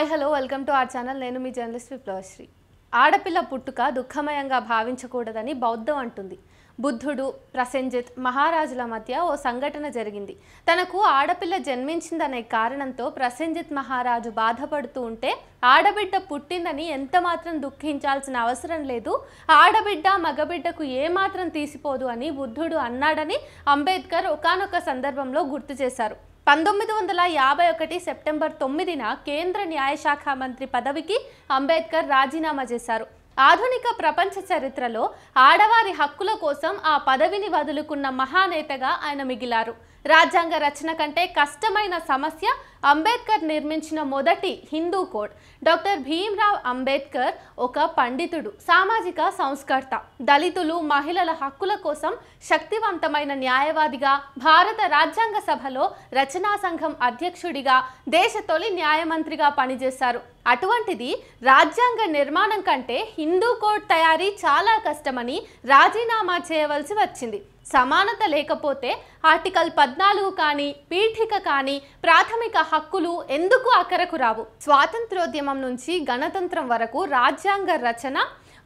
Hi hello welcome to our channel. నేను మీ journalist విప్లవశ్రీ. ఆడపిల్ల పుట్టుక దుఃఖమయంగా భావించకూడదని బౌద్ధం అంటుంది. బుద్ధుడు, ప్రసేంజిత్ మహారాజుల మధ్య ఓ సంఘటన జరిగింది. తనకు ఆడపిల్ల జన్మించిందనే కారణంతో ప్రసేంజిత్ మహారాజు బాధపడుతూ ఉంటే ఆడబిడ్డ పుట్టిందని ఎంత మాత్రం దుఃఖించాల్సిన అవసరం లేదు, ఆడబిడ్డ మగబిడ్డకు ఏమాత్రం తీసిపోదు అని బుద్ధుడు అన్నాడని అంబేద్కర్ ఒకానొక సందర్భంలో గుర్తు చేశారు. 1951 సెప్టెంబర్ 9న కేంద్ర న్యాయశాఖ మంత్రి పదవికి అంబేద్కర్ రాజీనామా చేశారు. ఆధునిక ప్రపంచ చరిత్రలో ఆడవారి హక్కుల కోసం ఆ పదవిని వదులుకున్న మహానేతగా ఆయన మిగిలారు. రాజ్యాంగ రచన కంటే కష్టమైన సమస్య అంబేద్కర్ నిర్మించిన మొదటి హిందూ కోడ్. డాక్టర్ భీమ్రావ్ అంబేద్కర్ ఒక పండితుడు, సామాజిక సంస్కర్త, దళితులు, మహిళల హక్కుల కోసం శక్తివంతమైన న్యాయవాదిగా, భారత రాజ్యాంగ సభలో రచనా సంఘం అధ్యక్షుడిగా, దేశ తొలి న్యాయమంత్రిగా పనిచేశారు. అటువంటిది రాజ్యాంగ నిర్మాణం కంటే హిందూ కోడ్ తయారీ చాలా కష్టమని రాజీనామా చేయవలసి వచ్చింది. సమానత లేకపోతే ఆర్టికల్ 14 కానీ, పీఠిక కానీ, ప్రాథమిక హక్కులు ఎందుకు అక్కరకు రావు? స్వాతంత్రోద్యమం నుంచి గణతంత్రం వరకు రాజ్యాంగ రచన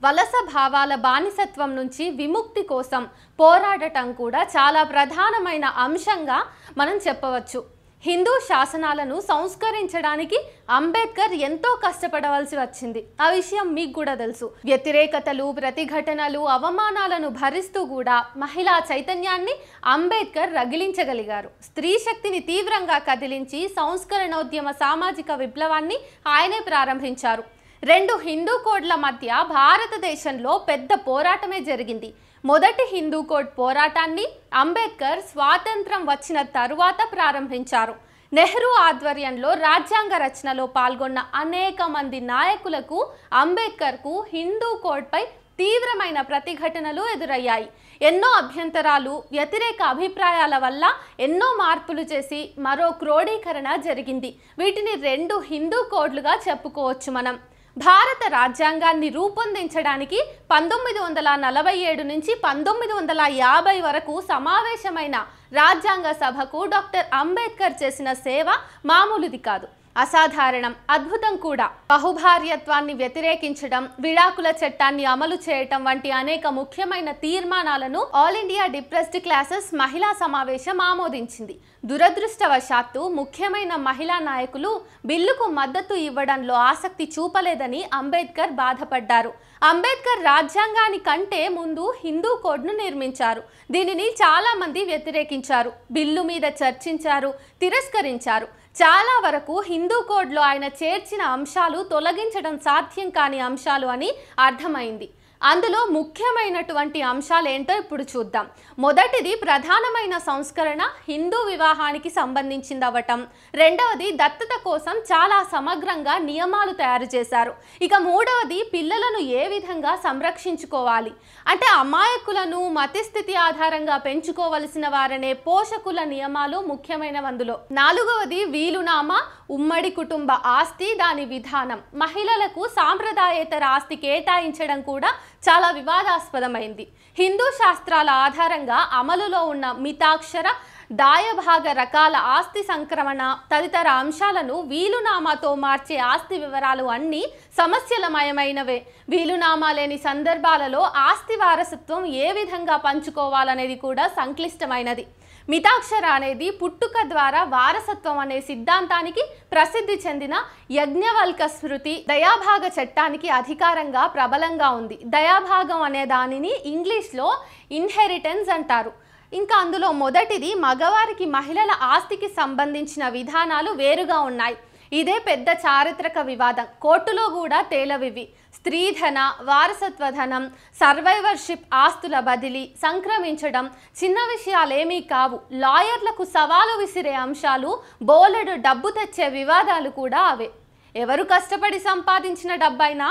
వలస భావాల బానిసత్వం నుంచి విముక్తి కోసం పోరాడటం కూడా చాలా ప్రధానమైన అంశంగా మనం చెప్పవచ్చు. హిందూ శాసనాలను సంస్కరించడానికి అంబేద్కర్ ఎంతో కష్టపడవలసి వచ్చింది. ఆ విషయం మీకు కూడా తెలుసు. వ్యతిరేకతలు, ప్రతిఘటనలు, అవమానాలను భరిస్తూ కూడా మహిళా చైతన్యాన్ని అంబేద్కర్ రగిలించగలిగారు. స్త్రీ శక్తిని తీవ్రంగా కదిలించి సంస్కరణోద్యమ సామాజిక విప్లవాన్ని ఆయనే ప్రారంభించారు. 2 హిందూ కోడ్ల మధ్య భారతదేశంలో పెద్ద పోరాటమే జరిగింది. మొదటి హిందూ కోడ్ పోరాటాన్ని అంబేద్కర్ స్వాతంత్రం వచ్చిన తరువాత ప్రారంభించారు. నెహ్రూ ఆధ్వర్యంలో రాజ్యాంగ రచనలో పాల్గొన్న అనేక మంది నాయకులకు అంబేద్కర్కు హిందూ కోడ్పై తీవ్రమైన ప్రతిఘటనలు ఎదురయ్యాయి. ఎన్నో అభ్యంతరాలు, వ్యతిరేక అభిప్రాయాల వల్ల ఎన్నో మార్పులు చేసి మరో క్రోడీకరణ జరిగింది. వీటిని 2 హిందూ కోడ్లుగా చెప్పుకోవచ్చు మనం. భారత రాజ్యాంగాన్ని రూపొందించడానికి 1947 నుంచి 1950 వరకు సమావేశమైన రాజ్యాంగ సభకు డాక్టర్ అంబేద్కర్ చేసిన సేవ మామూలుది కాదు, అసాధారణం, అద్భుతం కూడా. బహుభార్యత్వాన్ని వ్యతిరేకించడం, విడాకుల చట్టాన్ని అమలు చేయటం వంటి అనేక ముఖ్యమైన తీర్మానాలను ఆల్ ఇండియా డిప్రెస్డ్ క్లాసెస్ మహిళా సమావేశం ఆమోదించింది. దురదృష్టవశాత్తు ముఖ్యమైన మహిళా నాయకులు బిల్లుకు మద్దతు ఇవ్వడంలో ఆసక్తి చూపలేదని అంబేద్కర్ బాధపడ్డారు. అంబేద్కర్ రాజ్యాంగాని కంటే ముందు హిందూ కోడ్ను నిర్మించారు. దీనిని చాలా మంది వ్యతిరేకించారు, బిల్లు మీద చర్చించారు, తిరస్కరించారు. చాలా వరకు హిందూ కోడ్లో ఆయన చేర్చిన అంశాలు తొలగించడం సాధ్యం కాని అంశాలు అని అర్థమైంది. అందులో ముఖ్యమైనటువంటి అంశాలు ఏంటో ఇప్పుడు చూద్దాం. మొదటిది ప్రధానమైన సంస్కరణ హిందూ వివాహానికి సంబంధించింది అవ్వటం. రెండవది దత్తత కోసం చాలా సమగ్రంగా నియమాలు తయారు చేశారు. ఇక మూడవది పిల్లలను ఏ విధంగా సంరక్షించుకోవాలి అంటే అమాయకులను మతిస్థితి ఆధారంగా పెంచుకోవలసిన వారనే పోషకుల నియమాలు ముఖ్యమైనవి అందులో. నాలుగవది వీలునామా, ఉమ్మడి కుటుంబ ఆస్తి, దాని విధానం. మహిళలకు సాంప్రదాయేతర ఆస్తి కేటాయించడం కూడా చాలా వివాదాస్పదమైంది. హిందూ శాస్త్రాల ఆధారంగా అమలులో ఉన్న మితాక్షర, దాయభాగ రకాల ఆస్తి సంక్రమణ తదితర అంశాలను వీలునామాతో మార్చే ఆస్తి వివరాలు అన్నీ సమస్యలమయమైనవే. వీలునామా లేని సందర్భాలలో ఆస్తి వారసత్వం ఏ విధంగా పంచుకోవాలనేది కూడా సంక్లిష్టమైనది. మితాక్షర అనేది పుట్టుక ద్వారా వారసత్వం అనే సిద్ధాంతానికి ప్రసిద్ధి చెందిన యజ్ఞవల్క స్మృతి దయాభాగ చట్టానికి అధికారంగా ప్రబలంగా ఉంది. దయాభాగం అనే దానిని ఇంగ్లీష్లో ఇన్హెరిటెన్స్ అంటారు. ఇంకా అందులో మొదటిది మగవారికి మహిళల ఆస్తికి సంబంధించిన విధానాలు వేరుగా ఉన్నాయి. ఇదే పెద్ద చారిత్రక వివాదం. కోర్టులో కూడా తేలవివి. స్త్రీధన, వారసత్వధనం, సర్వైవర్షిప్ ఆస్తుల బదిలీ, సంక్రమించడం చిన్న విషయాలేమీ కావు. లాయర్లకు సవాలు విసిరే అంశాలు, బోలెడు డబ్బు తెచ్చే వివాదాలు కూడా అవే. ఎవరు కష్టపడి సంపాదించిన డబ్బైనా,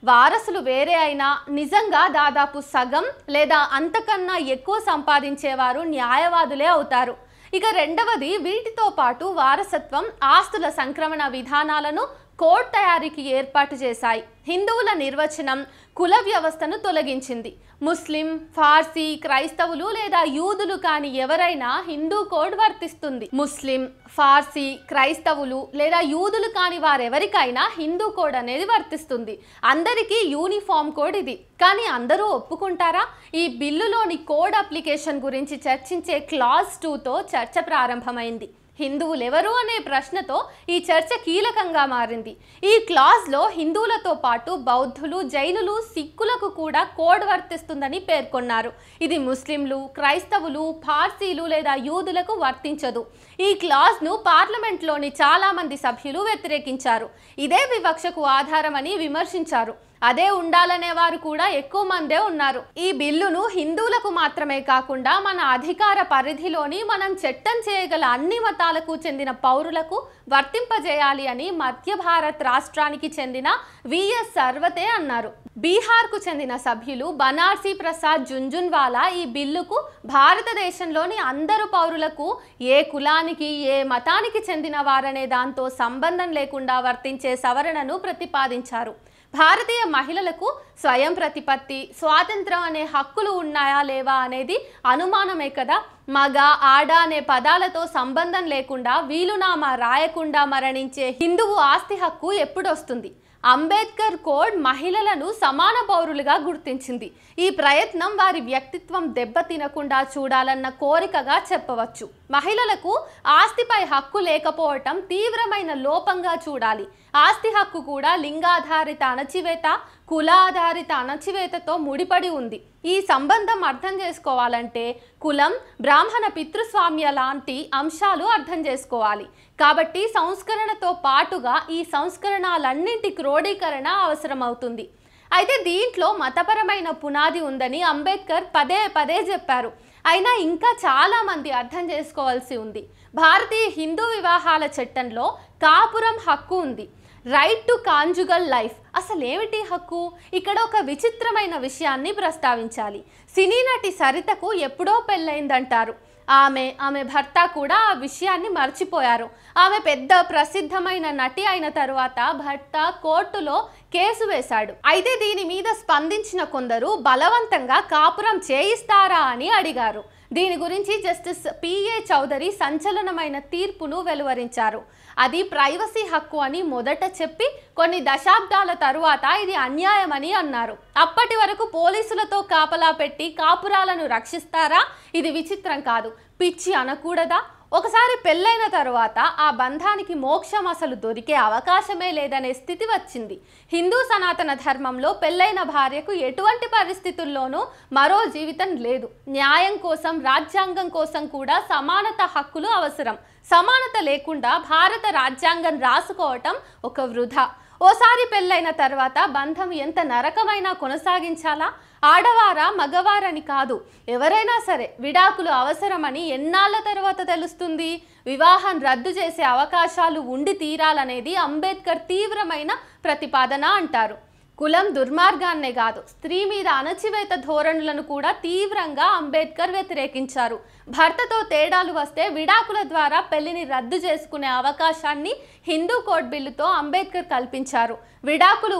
వారసులు వేరే అయినా నిజంగా దాదాపు సగం లేదా అంతకన్నా ఎక్కువ సంపాదించేవారు న్యాయవాదులే అవుతారు. ఇక రెండవది వీటితో పాటు వారసత్వం, ఆస్తుల సంక్రమణ విధానాలను కోడ్ తయారీకి ఏర్పాటు చేశాయి. హిందువుల నిర్వచనం కుల వ్యవస్థను తొలగించింది. ముస్లిం, ఫార్సీ, క్రైస్తవులు లేదా యూదులు కాని ఎవరైనా హిందూ కోడ్ వర్తిస్తుంది. ముస్లిం, ఫార్సీ, క్రైస్తవులు లేదా యూదులు కాని వారెవరికైనా హిందూ కోడ్ అనేది వర్తిస్తుంది. అందరికీ యూనిఫామ్ కోడ్ ఇది. కానీ అందరూ ఒప్పుకుంటారా? ఈ బిల్లులోని కోడ్ అప్లికేషన్ గురించి చర్చించే క్లాజ్ 2తో చర్చ ప్రారంభమైంది. హిందువులెవరు అనే ప్రశ్నతో ఈ చర్చ కీలకంగా మారింది. ఈ క్లాజ్లో హిందువులతో పాటు బౌద్ధులు, జైనులు, సిక్కులకు కూడా కోడ్ వర్తిస్తుందని పేర్కొన్నారు. ఇది ముస్లింలు, క్రైస్తవులు, పార్సీలు లేదా యూదులకు వర్తించదు. ఈ క్లాజ్ను పార్లమెంట్లోని చాలామంది సభ్యులు వ్యతిరేకించారు. ఇదే వివక్షకు ఆధారమని విమర్శించారు. అదే ఉండాలనే వారు కూడా ఎక్కువ మందే ఉన్నారు. ఈ బిల్లును హిందువులకు మాత్రమే కాకుండా మన అధికార పరిధిలోని మనం చట్టం చేయగల అన్ని మతాలకు చెందిన పౌరులకు వర్తింపజేయాలి అని మధ్య భారత్ రాష్ట్రానికి చెందిన విఎస్ సర్వతే అన్నారు. బీహార్కు చెందిన సభ్యులు బనార్సీ ప్రసాద్ జుంజున్వాలా ఈ బిల్లుకు భారతదేశంలోని అందరు పౌరులకు ఏ కులానికి, ఏ మతానికి చెందిన వారనే దాంతో సంబంధం లేకుండా వర్తించే సవరణను ప్రతిపాదించారు. భారతీయ మహిళలకు స్వయం ప్రతిపత్తి, స్వాతంత్రం అనే హక్కులు ఉన్నాయా లేవా అనేది అనుమానమే కదా. మగ, ఆడ అనే పదాలతో సంబంధం లేకుండా వీలునామా రాయకుండా మరణించే హిందువు ఆస్తి హక్కు ఎప్పుడొస్తుంది? అంబేద్కర్ కోడ్ మహిళలను సమాన పౌరులుగా గుర్తించింది. ఈ ప్రయత్నం వారి వ్యక్తిత్వం దెబ్బతినకుండా చూడాలన్న కోరికగా చెప్పవచ్చు. మహిళలకు ఆస్తిపై హక్కు లేకపోవటం తీవ్రమైన లోపంగా చూడాలి. ఆస్తి హక్కు కూడా లింగాధారిత అణచివేత, కులాధారిత అణచివేతతో ముడిపడి ఉంది. ఈ సంబంధం అర్థం చేసుకోవాలంటే కులం, బ్రాహ్మణ పితృస్వామ్య లాంటి అంశాలు అర్థం చేసుకోవాలి. కాబట్టి సంస్కరణతో పాటుగా ఈ సంస్కరణలన్నింటి క్రోడీకరణ అవసరమవుతుంది. అయితే దీంట్లో మతపరమైన పునాది ఉందని అంబేద్కర్ పదే పదే చెప్పారు. అయినా ఇంకా చాలామంది అర్థం చేసుకోవాల్సి ఉంది. భారతీయ హిందూ వివాహాల చట్టంలో కాపురం హక్కు ఉంది. Right to conjugal life. అసలేమిటి హక్కు? ఇక్కడ ఒక విచిత్రమైన విషయాన్ని ప్రస్తావించాలి. సినీ నటి సరితకు ఎప్పుడో పెళ్ళైందంటారు. ఆమె భర్త కూడా ఆ విషయాన్ని మర్చిపోయారు. ఆమె పెద్ద ప్రసిద్ధమైన నటి అయిన తరువాత భర్త కోర్టులో కేసు వేశాడు. అయితే దీని మీద స్పందించిన కొందరు బలవంతంగా కాపురం చేయిస్తారా అని అడిగారు. దీని గురించి జస్టిస్ పిఏ చౌదరి సంచలనమైన తీర్పును వెలువరించారు. అది ప్రైవసీ హక్కు అని మొదట చెప్పి కొన్ని దశాబ్దాల తరువాత ఇది అన్యాయమని అన్నారు. అప్పటి వరకు పోలీసులతో కాపలా పెట్టి కాపురాలను రక్షిస్తారా? ఇది విచిత్రం కాదు, పిచ్చి అనకూడదా? ఒకసారి పెళ్ళైన తరువాత ఆ బంధానికి మోక్షం అసలు దొరికే అవకాశమే లేదనే స్థితి వచ్చింది. హిందూ సనాతన ధర్మంలో పెళ్ళైన భార్యకు ఎటువంటి పరిస్థితుల్లోనూ మరో జీవితం లేదు. న్యాయం కోసం, రాజ్యాంగం కోసం కూడా సమానత హక్కులు అవసరం. సమానత లేకుండా భారత రాజ్యాంగం రాసుకోవటం ఒక వృధా. ఓసారి పెళ్ళైన తర్వాత బంధం ఎంత నరకమైనా కొనసాగించాలా? ఆడవారా మగవారని కాదు, ఎవరైనా సరే విడాకులు అవసరమని ఎన్నాళ్ళ తర్వాత తెలుస్తుంది? వివాహం రద్దు చేసే అవకాశాలు ఉండి తీరాలనేది అంబేద్కర్ తీవ్రమైన ప్రతిపాదన అంటారు. కులం దుర్మార్గాన్నే కాదు, స్త్రీ మీద అణచివేత ధోరణులను కూడా తీవ్రంగా అంబేద్కర్ వ్యతిరేకించారు. భర్తతో తేడాలు వస్తే విడాకుల ద్వారా పెళ్లిని రద్దు చేసుకునే అవకాశాన్ని హిందూ కోడ్ బిల్లుతో అంబేద్కర్ కల్పించారు. విడాకులు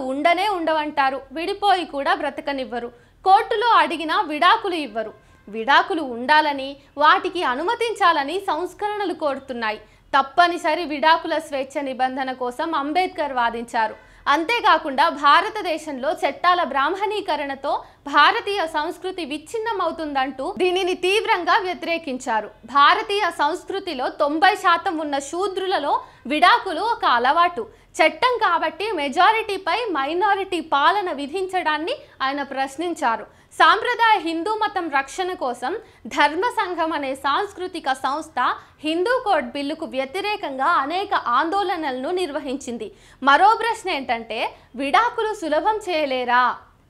ఉండవంటారు, విడిపోయి కూడా బ్రతకనివ్వరు. కోర్టులో అడిగినా విడాకులు ఇవ్వరు. విడాకులు ఉండాలని, వాటికి అనుమతించాలని సంస్కరణలు కోరుతున్నాయి. తప్పనిసరి విడాకుల స్వేచ్ఛ నిబంధన కోసం అంబేద్కర్ వాదించారు. అంతేకాకుండా భారతదేశంలో చట్టాల బ్రాహ్మణీకరణతో భారతీయ సంస్కృతి విచ్ఛిన్నమవుతుందంటూ దీనిని తీవ్రంగా వ్యతిరేకించారు. భారతీయ సంస్కృతిలో 90% ఉన్న శూద్రులలో విడాకులు ఒక అలవాటు. చట్టం కాబట్టి మెజారిటీపై మైనారిటీ పాలన విధించడాన్ని ఆయన ప్రశ్నించారు. సాంప్రదాయ హిందూ మతం రక్షణ కోసం ధర్మ సంఘం అనే సాంస్కృతిక సంస్థ హిందూ కోడ్ బిల్లుకు వ్యతిరేకంగా అనేక ఆందోళనలను నిర్వహించింది. మరో ప్రశ్న ఏంటంటే, విడాకులు సులభం చేయలేరా?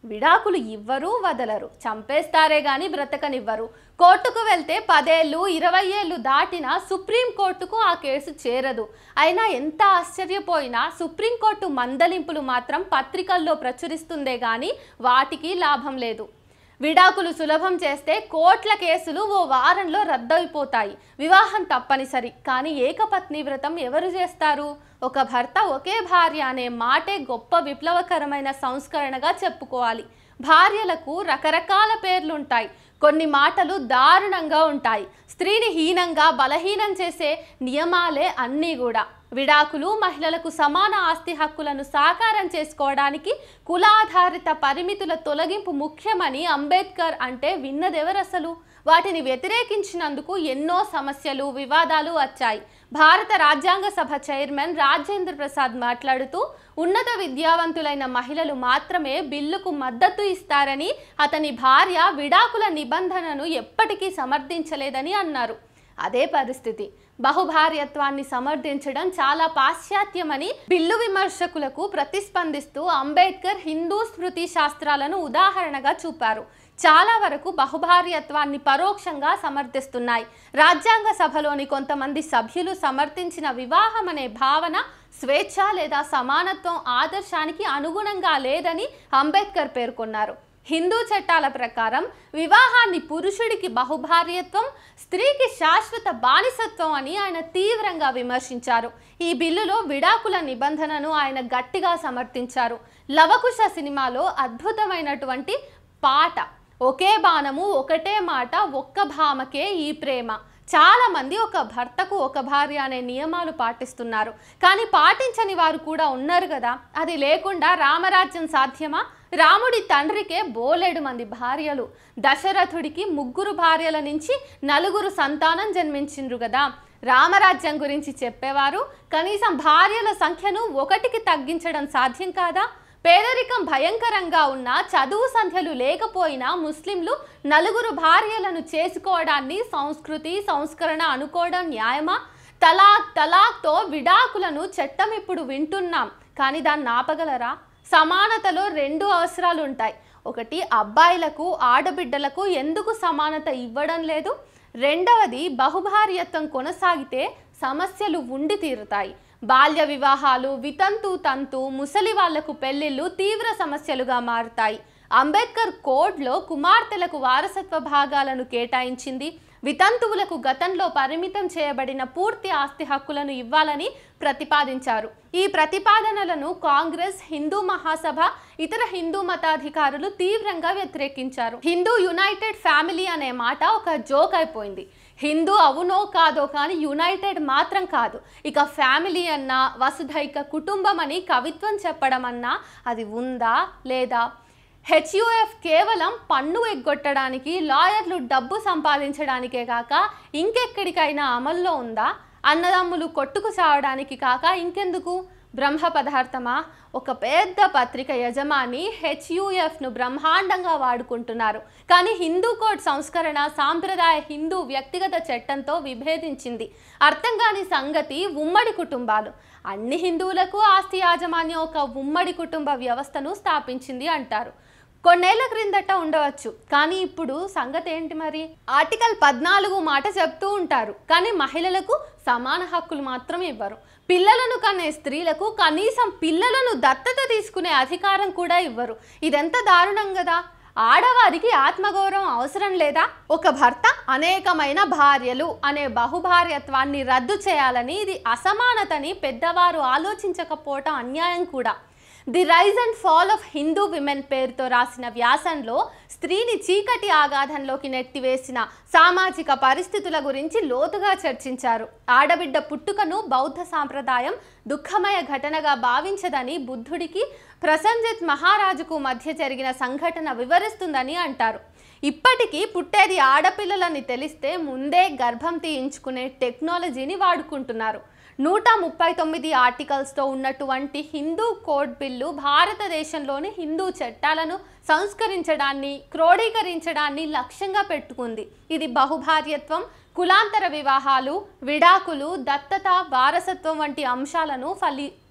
విడాకులు ఇవ్వరు, వదలరు, చంపేస్తారే గాని బ్రతకనివ్వరు. కోర్టుకు వెళ్తే 10 ఏళ్ళు 20 ఏళ్ళు దాటినా సుప్రీంకోర్టుకు ఆ కేసు చేరదు. అయినా ఎంత ఆశ్చర్యపోయినా సుప్రీంకోర్టు మందలింపులు మాత్రం పత్రికల్లో ప్రచురిస్తుందే గాని వాటికి లాభం లేదు. విడాకులు సులభం చేస్తే కోట్ల కేసులు ఓ వారంలో రద్దయిపోతాయి. వివాహం తప్పనిసరి, కానీ ఏకపత్ని వ్రతం ఎవరు చేస్తారు? ఒక భర్త ఒకే భార్య అనే మాటే గొప్ప విప్లవకరమైన సంస్కరణగా చెప్పుకోవాలి. భార్యలకు రకరకాల పేర్లుంటాయి. కొన్ని మాటలు దారుణంగా ఉంటాయి. స్త్రీని హీనంగా బలహీనం చేసే నియమాలే అన్నీ కూడా. విడాకులు మహిళలకు సమాన ఆస్తి హక్కులను సాకారం చేసుకోవడానికి కులాధారిత పరిమితుల తొలగింపు ముఖ్యమని అంబేద్కర్ అంటే విన్నదెవరసలు? వాటిని వ్యతిరేకించినందుకు ఎన్నో సమస్యలు, వివాదాలు వచ్చాయి. భారత రాజ్యాంగ సభ చైర్మన్ రాజేంద్ర ప్రసాద్ మాట్లాడుతూ ఉన్నత విద్యావంతులైన మహిళలు మాత్రమే బిల్లుకు మద్దతు ఇస్తారని, అతని భార్య విడాకుల నిబంధనను ఎప్పటికీ సమర్థించలేదని అన్నారు. అదే పరిస్థితి. బహుభార్యత్వాన్ని సమర్థించడం చాలా పాశ్చాత్యమని బిల్లు విమర్శకులకు ప్రతిస్పందిస్తూ అంబేద్కర్ హిందూ స్మృతి శాస్త్రాలను ఉదాహరణగా చూపారు. చాలా వరకు బహుభార్యత్వాన్ని పరోక్షంగా సమర్థిస్తున్నాయి. రాజ్యాంగ సభలోని కొంతమంది సభ్యులు సమర్థించిన వివాహం అనే భావన స్వేచ్ఛ లేదా సమానత్వం ఆదర్శానికి అనుగుణంగా లేదని అంబేద్కర్ పేర్కొన్నారు. హిందూ చట్టాల ప్రకారం వివాహాన్ని పురుషుడికి బహుభార్యత్వం, స్త్రీకి శాశ్వత బానిసత్వం అని ఆయన తీవ్రంగా విమర్శించారు. ఈ బిల్లులో విడాకుల నిబంధనను ఆయన గట్టిగా సమర్థించారు. లవకుశ సినిమాలో అద్భుతమైనటువంటి పాట, ఒకే బాణము ఒకటే మాట ఒక్క భామకే ఈ ప్రేమ. చాలా మంది ఒక భర్తకు ఒక భార్య అనే నియమాలు పాటిస్తున్నారు, కానీ పాటించని వారు కూడా ఉన్నారు కదా. అది లేకుండా రామరాజ్యం సాధ్యమా? రాముడి తండ్రికే బోలెడు మంది భార్యలు, దశరథుడికి 3 భార్యల నుంచి 4 సంతానం జన్మించిండ్రు కదా. రామరాజ్యం గురించి చెప్పేవారు కనీసం భార్యల సంఖ్యను 1కి తగ్గించడం సాధ్యం కాదా? పేదరికం భయంకరంగా ఉన్న, చదువు సంధ్యలు లేకపోయినా ముస్లింలు 4 భార్యలను చేసుకోవడాన్ని సంస్కృతి, సంస్కరణ అనుకోవడం న్యాయమా? తలాక్తో విడాకులను చట్టం ఇప్పుడు వింటున్నాం, కానీ దాన్ని ఆపగలరా? సమానతలో 2 అవసరాలు ఉంటాయి. ఒకటి, అబ్బాయిలకు ఆడబిడ్డలకు ఎందుకు సమానత ఇవ్వడం లేదు? రెండవది, బహుభార్యత్వం కొనసాగితే సమస్యలు ఉండి తీరుతాయి. బాల్య వివాహాలు, వితంతు ముసలి వాళ్లకు పెళ్లిళ్ళు తీవ్ర సమస్యలుగా మారుతాయి. అంబేద్కర్ కోడ్లో కుమార్తెలకు వారసత్వ భాగాలను కేటాయించింది. వితంతువులకు గతంలో పరిమితం చేయబడిన పూర్తి ఆస్తి హక్కులను ఇవ్వాలని ప్రతిపాదించారు. ఈ ప్రతిపాదనలను కాంగ్రెస్, హిందూ మహాసభ, ఇతర హిందూ మతాధికారులు తీవ్రంగా వ్యతిరేకించారు. హిందూ యునైటెడ్ ఫ్యామిలీ అనే మాట ఒక జోక్ అయిపోయింది. హిందూ అవునో కాదో కానీ యునైటెడ్ మాత్రం కాదు. ఇక ఫ్యామిలీ అన్నా, వసుధైక కుటుంబం అని కవిత్వం చెప్పడం అన్నా అది ఉందా లేదా? హెచ్యుఎఫ్ కేవలం పన్ను ఎగ్గొట్టడానికి, లాయర్లు డబ్బు సంపాదించడానికే కాక ఇంకెక్కడికైనా అమల్లో ఉందా? అన్నదమ్ములు కొట్టుకు చావడానికి కాక ఇంకెందుకు? బ్రహ్మ పదార్థమా? ఒక పెద్ద పత్రిక యజమాని హెచ్యుఎఫ్ను బ్రహ్మాండంగా వాడుకుంటున్నారు, కానీ హిందూ కోడ్ సంస్కరణ సాంప్రదాయ హిందూ వ్యక్తిగత చట్టంతో విభేదించింది. అర్థం కాని సంగతి, ఉమ్మడి కుటుంబాలు. అన్ని హిందువులకు ఆస్తి యాజమాన్యం ఒక ఉమ్మడి కుటుంబ వ్యవస్థను స్థాపించింది అంటారు. కొన్నేళ్ల క్రిందట ఉండవచ్చు, కానీ ఇప్పుడు సంగతి ఏంటి మరి? ఆర్టికల్ 14 మాట చెప్తూ ఉంటారు, కానీ మహిళలకు సమాన హక్కులు మాత్రం ఇవ్వరు. పిల్లలను కనే స్త్రీలకు కనీసం పిల్లలను దత్తత తీసుకునే అధికారం కూడా ఇవ్వరు. ఇదెంత దారుణం కదా. ఆడవారికి ఆత్మగౌరవం అవసరం లేదా? ఒక భర్త అనేకమైన భార్యలు అనే బహుభార్యత్వాన్ని రద్దు చేయాలని, ఇది అసమానతని పెద్దవారు ఆలోచించకపోవటం అన్యాయం కూడా. The rise and fall of Hindu women పేరుతో రాసిన వ్యాసంలో స్త్రీని చీకటి ఆగాధంలోకి నెట్టివేసిన సామాజిక పరిస్థితుల గురించి లోతుగా చర్చించారు. ఆడబిడ్డ పుట్టుకను బౌద్ధ సాంప్రదాయం దుఃఖమయ ఘటనగా భావించదని, బుద్ధుడికి ప్రసంజిత్ మహారాజుకు మధ్య జరిగిన సంఘటన వివరిస్తుందని అంటారు. ఇప్పటికీ పుట్టేది ఆడపిల్లలని తెలిస్తే ముందే గర్భం తీయించుకునే టెక్నాలజీని వాడుకుంటున్నారు. 139 ఆర్టికల్స్తో ఉన్నటువంటి హిందూ కోడ్ బిల్లు భారతదేశంలోని హిందూ చట్టాలను సంస్కరించడాన్ని, క్రోడీకరించడాన్ని లక్ష్యంగా పెట్టుకుంది. ఇది బహుభార్యత్వం, కులాంతర వివాహాలు, విడాకులు, దత్తత, వారసత్వం వంటి అంశాలను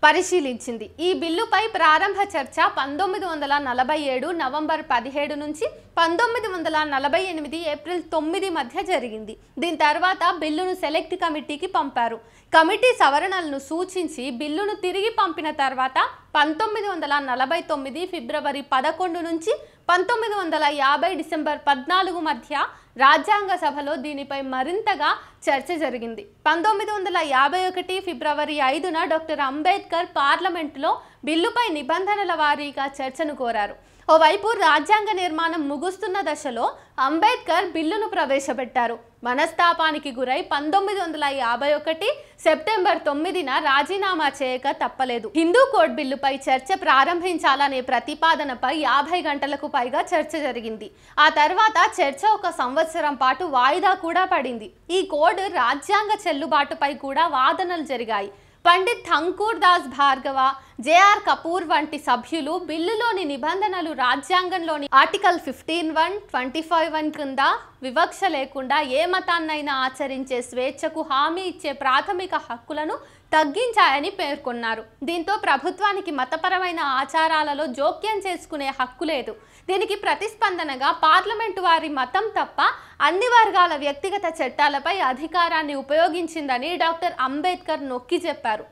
పరిశీలించింది. ఈ బిల్లుపై ప్రారంభ చర్చ 1947 నవంబర్ 17 నుంచి 1948 ఏప్రిల్ 9 మధ్య జరిగింది. దీని తర్వాత బిల్లును సెలెక్ట్ కమిటీకి పంపారు. కమిటీ సవరణలను సూచించి బిల్లును తిరిగి పంపిన తర్వాత 1949 ఫిబ్రవరి 11 నుంచి 1950 డిసెంబర్ 14 మధ్య రాజ్యాంగ సభలో దీనిపై మరింతగా చర్చ జరిగింది. 1951 ఫిబ్రవరి 5న డాక్టర్ అంబేద్కర్ పార్లమెంటులో బిల్లుపై నిబంధనల వారీగా చర్చను కోరారు. ఓవైపు రాజ్యాంగ నిర్మాణం ముగుస్తున్న దశలో అంబేద్కర్ బిల్లును ప్రవేశపెట్టారు. మనస్తాపానికి గురై 1951 సెప్టెంబర్ 9న రాజీనామా చేయక తప్పలేదు. హిందూ కోడ్ బిల్లుపై చర్చ ప్రారంభించాలనే ప్రతిపాదనపై 50 గంటలకు పైగా చర్చ జరిగింది. ఆ తర్వాత చర్చ 1 సంవత్సరం పాటు వాయిదా కూడా పడింది. ఈ కోడ్ రాజ్యాంగ చెల్లుబాటుపై కూడా వాదనలు జరిగాయి. పండిత్ ఠంకూర్ దాస్ భార్గవ, జేఆర్ కపూర్ వంటి సభ్యులు బిల్లులోని నిబంధనలు రాజ్యాంగంలోని ఆర్టికల్ 15(1), 25(1) కింద వివక్ష లేకుండా ఏ మతాన్నైనా ఆచరించే స్వేచ్ఛకు హామీ ఇచ్చే ప్రాథమిక హక్కులను తగ్గించాయని పేర్కొన్నారు. దీంతో ప్రభుత్వానికి మతపరమైన ఆచారాలలో జోక్యం చేసుకునే హక్కు లేదు. దీనికి ప్రతిస్పందనగా పార్లమెంటు వారి మతం తప్ప అన్ని వర్గాల వ్యక్తిగత చట్టాలపై అధికారాన్ని ఉపయోగించిందని డాక్టర్ అంబేద్కర్ నొక్కి చెప్పారు.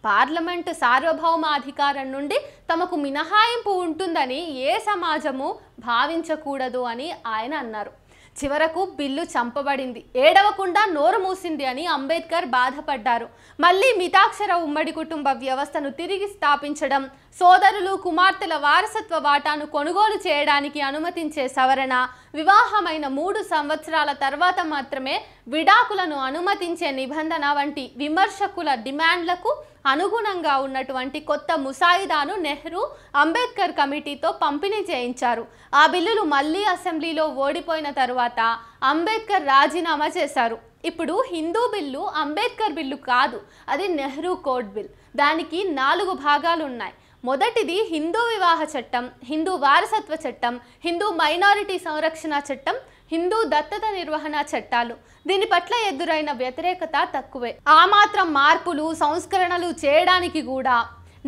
పార్లమెంటు సార్వభౌమ అధికారం నుండి తమకు మినహాయింపు ఉంటుందని ఏ సమాజము భావించకూడదు అని ఆయన అన్నారు. చివరకు బిల్లు చంపబడింది. ఏడవకుండా నోరు మూసింది అని అంబేద్కర్ బాధపడ్డారు. మళ్ళీ మితాక్షర ఉమ్మడి కుటుంబ వ్యవస్థను తిరిగి స్థాపించడం, సోదరులు కుమార్తెల వారసత్వ వాటాను కొనుగోలు చేయడానికి అనుమతించే సవరణ, వివాహమైన 3 సంవత్సరాల తర్వాత మాత్రమే విడాకులను అనుమతించే నిబంధన వంటి విమర్శకుల డిమాండ్లకు అనుగుణంగా ఉన్నటువంటి కొత్త ముసాయిదాను నెహ్రూ అంబేద్కర్ కమిటీతో పంపిణీ చేయించారు. ఆ బిల్లులు మళ్ళీ అసెంబ్లీలో ఓడిపోయిన తరువాత అంబేద్కర్ రాజీనామా చేశారు. ఇప్పుడు హిందూ బిల్లు అంబేద్కర్ బిల్లు కాదు, అది నెహ్రూ కోడ్ బిల్. దానికి 4 భాగాలు ఉన్నాయి. మొదటిది హిందూ వివాహ చట్టం, హిందూ వారసత్వ చట్టం, హిందూ మైనారిటీ సంరక్షణ చట్టం, హిందూ దత్తత నిర్వహణ చట్టాలు. దీని పట్ల ఎదురైన వ్యతిరేకత తక్కువే. ఆ మాత్రం మార్పులు సంస్కరణలు చేయడానికి కూడా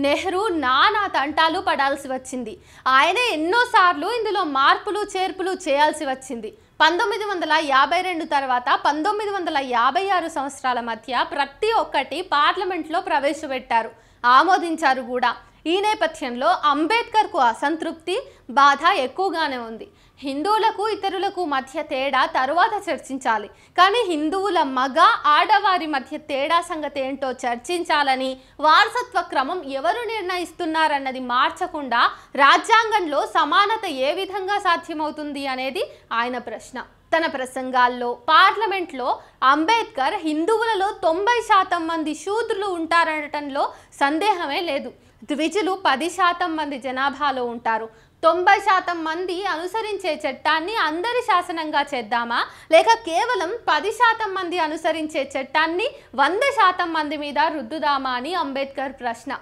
నెహ్రూ నానా తంటాలు పడాల్సి వచ్చింది. ఆయనే ఎన్నోసార్లు ఇందులో మార్పులు చేర్పులు చేయాల్సి వచ్చింది. 1952 తర్వాత 1956 సంవత్సరాల మధ్య ప్రతి ఒక్కటి పార్లమెంట్లో ప్రవేశపెట్టారు, ఆమోదించారు కూడా. ఈ నేపథ్యంలో అంబేద్కర్కు అసంతృప్తి, బాధ ఎక్కువగానే ఉంది. హిందువులకు ఇతరులకు మధ్య తేడా తరువాత చర్చించాలి, కానీ హిందువుల మగ ఆడవారి మధ్య తేడా సంగతి ఏంటో చర్చించాలని, వారసత్వ క్రమం ఎవరు నిర్ణయిస్తున్నారన్నది మార్చకుండా రాజ్యాంగంలో సమానత ఏ విధంగా సాధ్యమవుతుంది అనేది ఆయన ప్రశ్న. తన ప్రసంగాల్లో పార్లమెంట్లో అంబేద్కర్ హిందువులలో 90% మంది శూద్రులు ఉంటారనటంలో సందేహమే లేదు. ద్విజులు 10% మంది జనాభాలో ఉంటారు. 90% మంది అనుసరించే చట్టాన్ని అందరి శాసనంగా చేద్దామా, లేక కేవలం 10% మంది అనుసరించే చట్టాన్ని 100% మంది మీద రుద్దుదామా అని అంబేద్కర్ ప్రశ్న.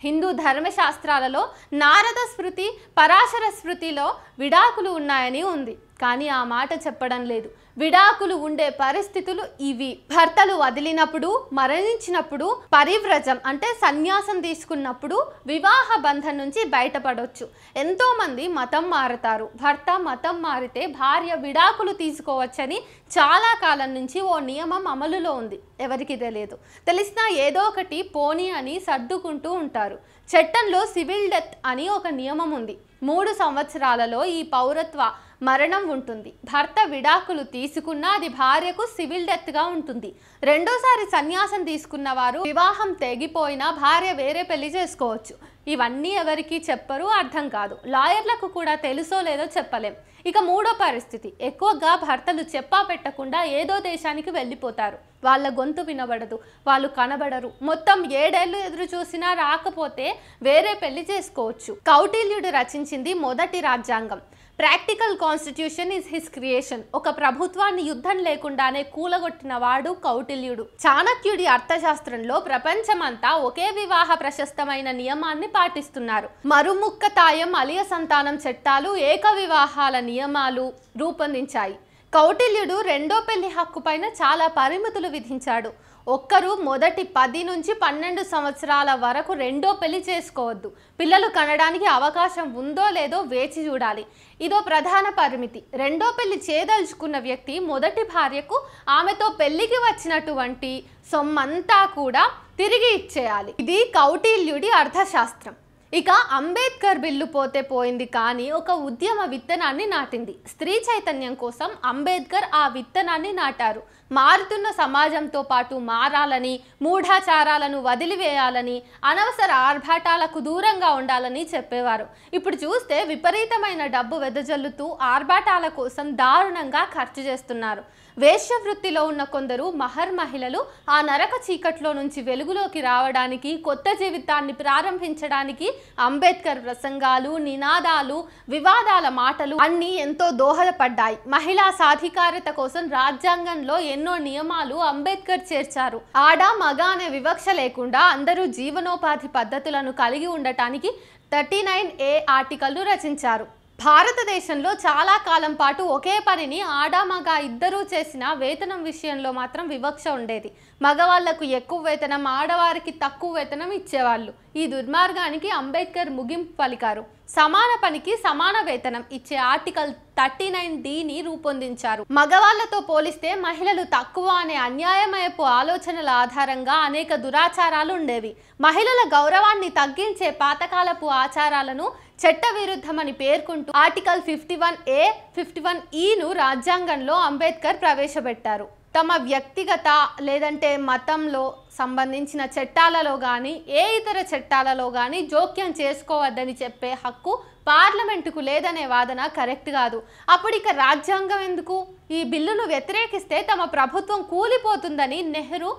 హిందూ ధర్మశాస్త్రాలలో నారద స్మృతి, పరాశర స్మృతిలో విడాకులు ఉన్నాయని ఉంది, కానీ ఆ మాట చెప్పడం లేదు. విడాకులు ఉండే పరిస్థితులు ఇవి: భర్తలు వదిలినప్పుడు, మరణించినప్పుడు, పరివ్రజం అంటే సన్యాసం తీసుకున్నప్పుడు వివాహ బంధం నుంచి బయటపడవచ్చు. ఎంతోమంది మతం మారతారు. భర్త మతం మారితే భార్య విడాకులు తీసుకోవచ్చని చాలా కాలం నుంచి ఓ నియమం అమలులో ఉంది. ఎవరికి తెలియదు. తెలిసినా ఏదో ఒకటి పోనీ అని సర్దుకుంటూ ఉంటారు. చట్టంలో సివిల్ డెత్ అని ఒక నియమం ఉంది. 3 సంవత్సరాలలో ఈ పౌరత్వ మరణం ఉంటుంది. భర్త విడాకులు తీసుకున్నా అది భార్యకు సివిల్ డెత్గా ఉంటుంది. రెండోసారి సన్యాసం తీసుకున్న వారు వివాహం తెగిపోయినా భార్య వేరే పెళ్లి చేసుకోవచ్చు. ఇవన్నీ ఎవరికి చెప్పరు, అర్థం కాదు. లాయర్లకు కూడా తెలుసో లేదో చెప్పలేం. ఇక మూడో పరిస్థితి, ఎక్కువగా భర్తలు చెప్పా పెట్టకుండా ఏదో దేశానికి వెళ్ళిపోతారు. వాళ్ళ గొంతు వినబడదు, వాళ్ళు కనబడరు. మొత్తం 7 ఏళ్ళు ఎదురు చూసినా రాకపోతే వేరే పెళ్లి చేసుకోవచ్చు. కౌటిల్యుడు రచించింది మొదటి రాజ్యాంగం. Practical constitution is his creation. ఒక ప్రభుత్వాన్ని యుద్ధం లేకుండానే కూలగొట్టిన వాడు కౌటిల్యుడు. చాణక్యుడి అర్థశాస్త్రంలో ప్రపంచమంతా ఒకే వివాహ ప్రశస్తమైన నియమాన్ని పాటిస్తున్నారు. మరుముక్కతాయం, అలియ సంతానం చట్టాలు, ఏక వివాహాల నియమాలు రూపొందించాయి. కౌటిల్యుడు రెండో పెళ్లి హక్కు పైన చాలా పరిమితులు విధించాడు. ఒక్కరు మొదటి 10 నుంచి 12 సంవత్సరాల వరకు రెండో పెళ్లి చేసుకోవద్దు. పిల్లలు కనడానికి అవకాశం ఉందో లేదో వేచి చూడాలి. ఇదో ప్రధాన పరిమితి. రెండో పెళ్లి చేయదలుచుకున్న వ్యక్తి మొదటి భార్యకు ఆమెతో పెళ్లికి వచ్చినటువంటి సొమ్మంతా కూడా తిరిగి ఇచ్చేయాలి. ఇది కౌటిల్యుడి అర్థశాస్త్రం. ఇక అంబేద్కర్ బిల్లు పోతే పోయింది, కానీ ఒక ఉద్యమ విత్తనాన్ని నాటింది. స్త్రీ చైతన్యం కోసం అంబేద్కర్ ఆ విత్తనాన్ని నాటారు. మారుతున్న సమాజంతో పాటు మారాలని, మూఢాచారాలను వదిలివేయాలని, అనవసర ఆర్భాటాలకు దూరంగా ఉండాలని చెప్పేవారు. ఇప్పుడు చూస్తే విపరీతమైన డబ్బు వెదజల్లుతూ ఆర్భాటాల కోసం దారుణంగా ఖర్చు చేస్తున్నారు. వేశ్యవృత్తిలో ఉన్న కొందరు మహర్ మహిళలు ఆ నరక చీకట్లో నుంచి వెలుగులోకి రావడానికి, కొత్త జీవితాన్ని ప్రారంభించడానికి అంబేద్కర్ ప్రసంగాలు, నినాదాలు, వివాదాల మాటలు అన్నీ ఎంతో దోహదపడ్డాయి. మహిళా సాధికారత కోసం రాజ్యాంగంలో ఎన్నో నియమాలు అంబేద్కర్ చేర్చారు. ఆడ మగ అనే వివక్ష లేకుండా అందరూ జీవనోపాధి పద్ధతులను కలిగి ఉండటానికి 39A ఆర్టికల్ను రచించారు. భారతదేశంలో చాలా కాలం పాటు ఒకే పనిని ఆడ మగ ఇద్దరూ చేసిన వేతనం విషయంలో మాత్రం వివక్ష ఉండేది. మగవాళ్లకు ఎక్కువ వేతనం, ఆడవారికి తక్కువ వేతనం ఇచ్చేవాళ్ళు. ఈ దుర్మార్గానికి అంబేద్కర్ ముగింపు పలికారు. సమాన పనికి సమాన వేతనం ఇచ్చే ఆర్టికల్ 39Dని రూపొందించారు. మగవాళ్లతో పోలిస్తే మహిళలు తక్కువ అనే అన్యాయమయపు ఆలోచనల ఆధారంగా అనేక దురాచారాలు ఉండేవి. మహిళల గౌరవాన్ని తగ్గించే పాతకాలపు ఆచారాలను చట్టవిరుద్ధమని పేర్కొంటూ ఆర్టికల్ 51A, 51Eను రాజ్యాంగంలో అంబేద్కర్ ప్రవేశపెట్టారు. తమ వ్యక్తిగత లేదంటే మతంలో సంబంధించిన చట్టాలలో కానీ ఏ ఇతర చట్టాలలో కానీ జోక్యం చేసుకోవద్దని చెప్పే హక్కు పార్లమెంటుకు లేదనే వాదన కరెక్ట్ కాదు. అప్పుడిక రాజ్యాంగం ఎందుకు? ఈ బిల్లును వ్యతిరేకిస్తే తమ ప్రభుత్వం కూలిపోతుందని నెహ్రూ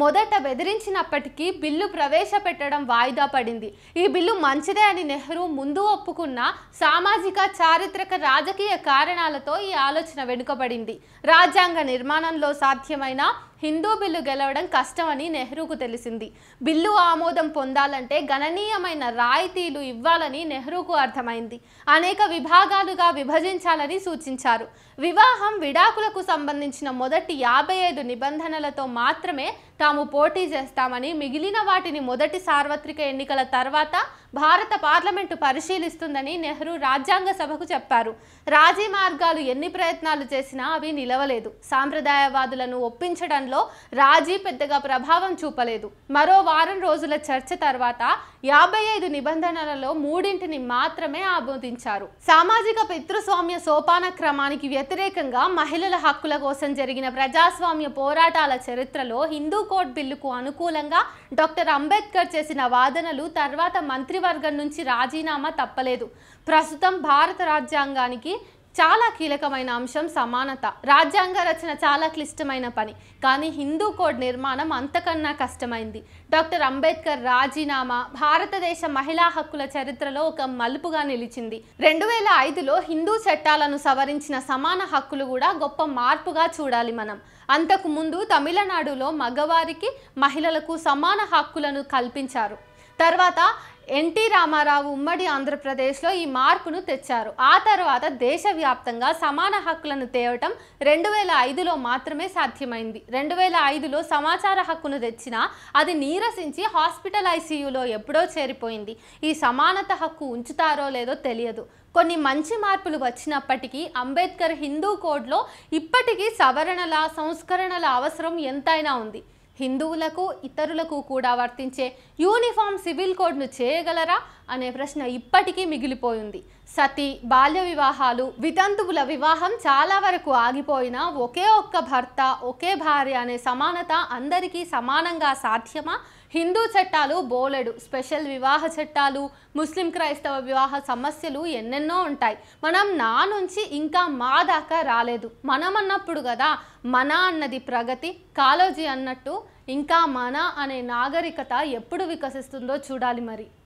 మొదట బెదిరించినప్పటికీ బిల్లు ప్రవేశపెట్టడం వాయిదా పడింది. ఈ బిల్లు మంచిదే అని నెహ్రూ ముందు ఒప్పుకున్న సామాజిక, చారిత్రక, రాజకీయ కారణాలతో ఈ ఆలోచన వెనుకబడింది. రాజ్యాంగ నిర్మాణంలో సాధ్యమైన హిందూ బిల్లు గెలవడం కష్టమని నెహ్రూకు తెలిసింది. బిల్లు ఆమోదం పొందాలంటే గణనీయమైన రాయితీలు ఇవ్వాలని నెహ్రూకు అర్థమైంది. అనేక విభాగాలుగా విభజించాలని సూచించారు. వివాహం, విడాకులకు సంబంధించిన మొదటి 55 నిబంధనలతో మాత్రమే తాము పోటీ చేస్తామని, మిగిలిన వాటిని మొదటి సార్వత్రిక ఎన్నికల తర్వాత భారత పార్లమెంటు పరిశీలిస్తుందని నెహ్రూ రాజ్యాంగ సభకు చెప్పారు. రాజీ మార్గాలు ఎన్ని ప్రయత్నాలు చేసినా అవి నిలవలేదు. సాంప్రదాయవాదులను ఒప్పించడంలో రాజీ పెద్దగా ప్రభావం చూపలేదు. మరో వారం రోజుల చర్చ తర్వాత 55 నిబంధనలలో 3ని మాత్రమే ఆమోదించారు. సామాజిక పితృస్వామ్య సోపాన క్రమానికి వ్యతిరేకంగా మహిళల హక్కుల కోసం జరిగిన ప్రజాస్వామ్య పోరాటాల చరిత్రలో హిందూ కోడ్ బిల్లుకు అనుకూలంగా డాక్టర్ అంబేద్కర్ చేసిన వాదనలు తర్వాత మంత్రివర్గం నుంచి రాజీనామా తప్పలేదు. ప్రస్తుతం భారత రాజ్యాంగానికి చాలా కీలకమైన అంశం సమానత. రాజ్యాంగ రచన చాలా క్లిష్టమైన పని, కానీ హిందూ కోడ్ నిర్మాణం అంతకన్నా కష్టమైంది. డాక్టర్ అంబేద్కర్ రాజీనామా భారతదేశ మహిళా హక్కుల చరిత్రలో ఒక మలుపుగా నిలిచింది. 2005లో హిందూ చట్టాలను సవరించిన సమాన హక్కులు కూడా గొప్ప మార్పుగా చూడాలి మనం. అంతకు ముందు తమిళనాడులో మగవారికి, మహిళలకు సమాన హక్కులను కల్పించారు. తర్వాత ఎన్టీ రామారావు ఉమ్మడి ఆంధ్రప్రదేశ్లో ఈ మార్పును తెచ్చారు. ఆ తర్వాత దేశవ్యాప్తంగా సమాన హక్కులను తేవటం 2005లో మాత్రమే సాధ్యమైంది. 2005లో సమాచార హక్కును తెచ్చినా అది నీరసించి హాస్పిటల్ ICUలో ఎప్పుడో చేరిపోయింది. ఈ సమానత హక్కు ఉంచుతారో లేదో తెలియదు. కొన్ని మంచి మార్పులు వచ్చినప్పటికీ అంబేద్కర్ హిందూ కోడ్లో ఇప్పటికీ సవరణల, సంస్కరణల అవసరం ఎంతైనా ఉంది. హిందువులకు, ఇతరులకు కూడా వర్తించే యూనిఫామ్ సివిల్ కోడ్ను చేయగలరా అనే ప్రశ్న ఇప్పటికీ మిగిలిపోయింది. సతీ, బాల్య వివాహాలు, వితంతువుల వివాహం చాలా వరకు ఆగిపోయినా ఒకే ఒక్క భర్త, ఒకే భార్య అనే సమానత అందరికీ సమానంగా సాధ్యమా? హిందూ చట్టాలు బోలెడు, స్పెషల్ వివాహ చట్టాలు, ముస్లిం క్రైస్తవ వివాహ సమస్యలు ఎన్నెన్నో ఉంటాయి. మనం నా నుంచి ఇంకా మా దాకా రాలేదు. మనం అన్నప్పుడు కదా మన అన్నది ప్రగతి. కాళోజీ అన్నట్టు ఇంకా మన అనే నాగరికత ఎప్పుడు వికసిస్తుందో చూడాలి మరి.